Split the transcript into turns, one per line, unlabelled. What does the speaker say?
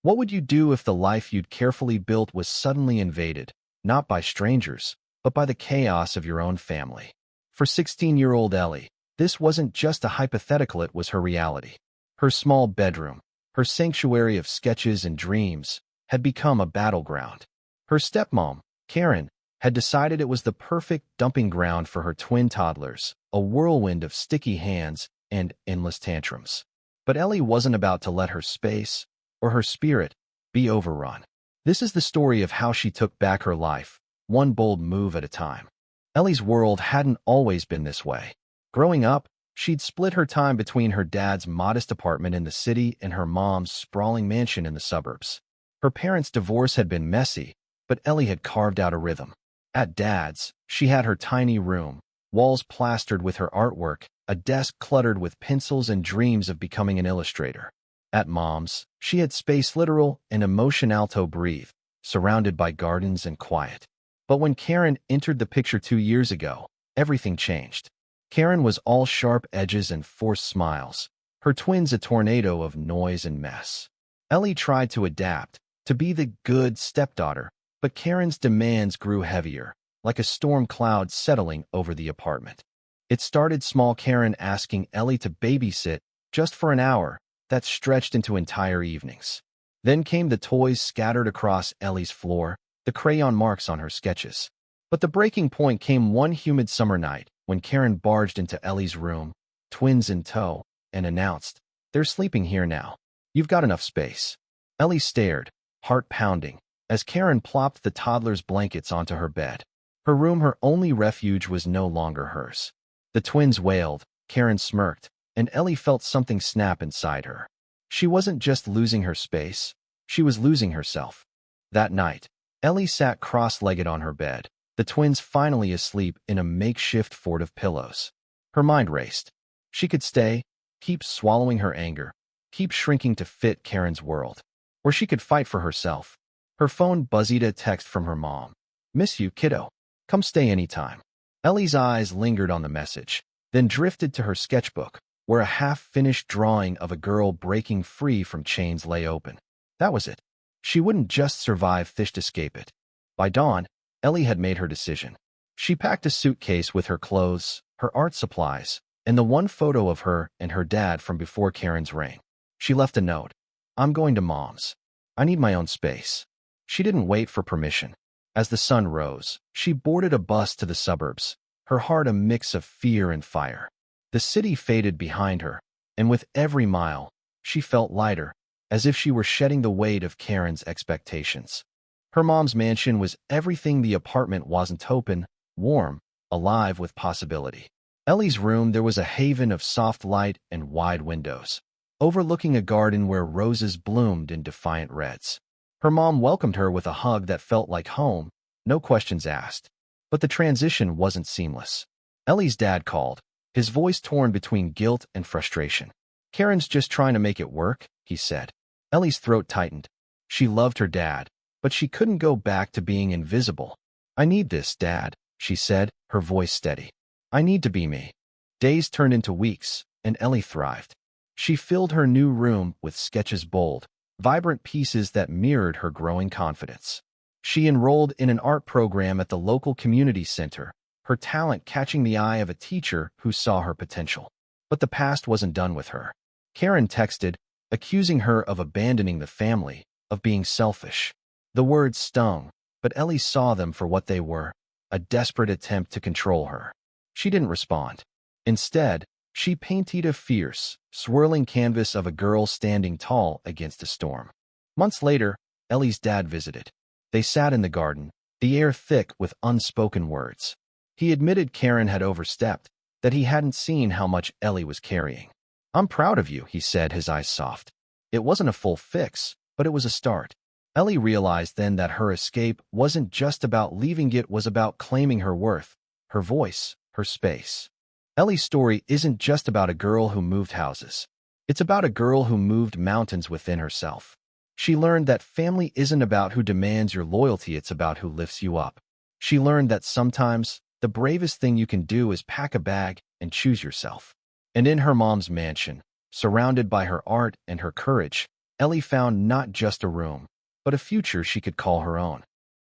What would you do if the life you'd carefully built was suddenly invaded, not by strangers, but by the chaos of your own family? For 16-year-old Ellie, this wasn't just a hypothetical, it was her reality. Her small bedroom, her sanctuary of sketches and dreams, had become a battleground. Her stepmom, Karen, had decided it was the perfect dumping ground for her twin toddlers, a whirlwind of sticky hands and endless tantrums. But Ellie wasn't about to let her space, or her spirit, be overrun. This is the story of how she took back her life, one bold move at a time. Ellie's world hadn't always been this way. Growing up, she'd split her time between her dad's modest apartment in the city and her mom's sprawling mansion in the suburbs. Her parents' divorce had been messy, but Ellie had carved out a rhythm. At Dad's, she had her tiny room, walls plastered with her artwork, a desk cluttered with pencils and dreams of becoming an illustrator. At Mom's, she had space literal and emotional to breathe, surrounded by gardens and quiet. But when Karen entered the picture 2 years ago, everything changed. Karen was all sharp edges and forced smiles, her twins a tornado of noise and mess. Ellie tried to adapt, to be the good stepdaughter, but Karen's demands grew heavier, like a storm cloud settling over the apartment. It started small, Karen asking Ellie to babysit just for an hour, that stretched into entire evenings. Then came the toys scattered across Ellie's floor, the crayon marks on her sketches. But the breaking point came one humid summer night when Karen barged into Ellie's room, twins in tow, and announced, "They're sleeping here now. You've got enough space." Ellie stared, heart pounding, as Karen plopped the toddler's blankets onto her bed. Her room, her only refuge, was no longer hers. The twins wailed, Karen smirked, and Ellie felt something snap inside her. She wasn't just losing her space, she was losing herself. That night, Ellie sat cross-legged on her bed, the twins finally asleep in a makeshift fort of pillows. Her mind raced. She could stay, keep swallowing her anger, keep shrinking to fit Karen's world. Or she could fight for herself. Her phone buzzed a text from her mom. "Miss you, kiddo. Come stay anytime." Ellie's eyes lingered on the message, then drifted to her sketchbook, where a half-finished drawing of a girl breaking free from chains lay open. That was it. She wouldn't just survive, fished escape it. By dawn, Ellie had made her decision. She packed a suitcase with her clothes, her art supplies, and the one photo of her and her dad from before Karen's reign. She left a note. "I'm going to Mom's. I need my own space." She didn't wait for permission. As the sun rose, she boarded a bus to the suburbs, her heart a mix of fear and fire. The city faded behind her, and with every mile, she felt lighter, as if she were shedding the weight of Karen's expectations. Her mom's mansion was everything the apartment wasn't: open, warm, alive with possibility. Ellie's room, there was a haven of soft light and wide windows, overlooking a garden where roses bloomed in defiant reds. Her mom welcomed her with a hug that felt like home, no questions asked. But the transition wasn't seamless. Ellie's dad called, his voice torn between guilt and frustration. "Karen's just trying to make it work," he said. Ellie's throat tightened. She loved her dad, but she couldn't go back to being invisible. "I need this, Dad," she said, her voice steady. "I need to be me." Days turned into weeks, and Ellie thrived. She filled her new room with sketches, bold, vibrant pieces that mirrored her growing confidence. She enrolled in an art program at the local community center, her talent catching the eye of a teacher who saw her potential. But the past wasn't done with her. Karen texted, accusing her of abandoning the family, of being selfish. The words stung, but Ellie saw them for what they were, a desperate attempt to control her. She didn't respond. Instead, she painted a fierce, swirling canvas of a girl standing tall against a storm. Months later, Ellie's dad visited. They sat in the garden, the air thick with unspoken words. He admitted Karen had overstepped, that he hadn't seen how much Ellie was carrying. "I'm proud of you," he said, his eyes soft. It wasn't a full fix, but it was a start. Ellie realized then that her escape wasn't just about leaving, it was about claiming her worth, her voice, her space. Ellie's story isn't just about a girl who moved houses. It's about a girl who moved mountains within herself. She learned that family isn't about who demands your loyalty, it's about who lifts you up. She learned that sometimes the bravest thing you can do is pack a bag and choose yourself. And in her mom's mansion, surrounded by her art and her courage, Ellie found not just a room, but a future she could call her own.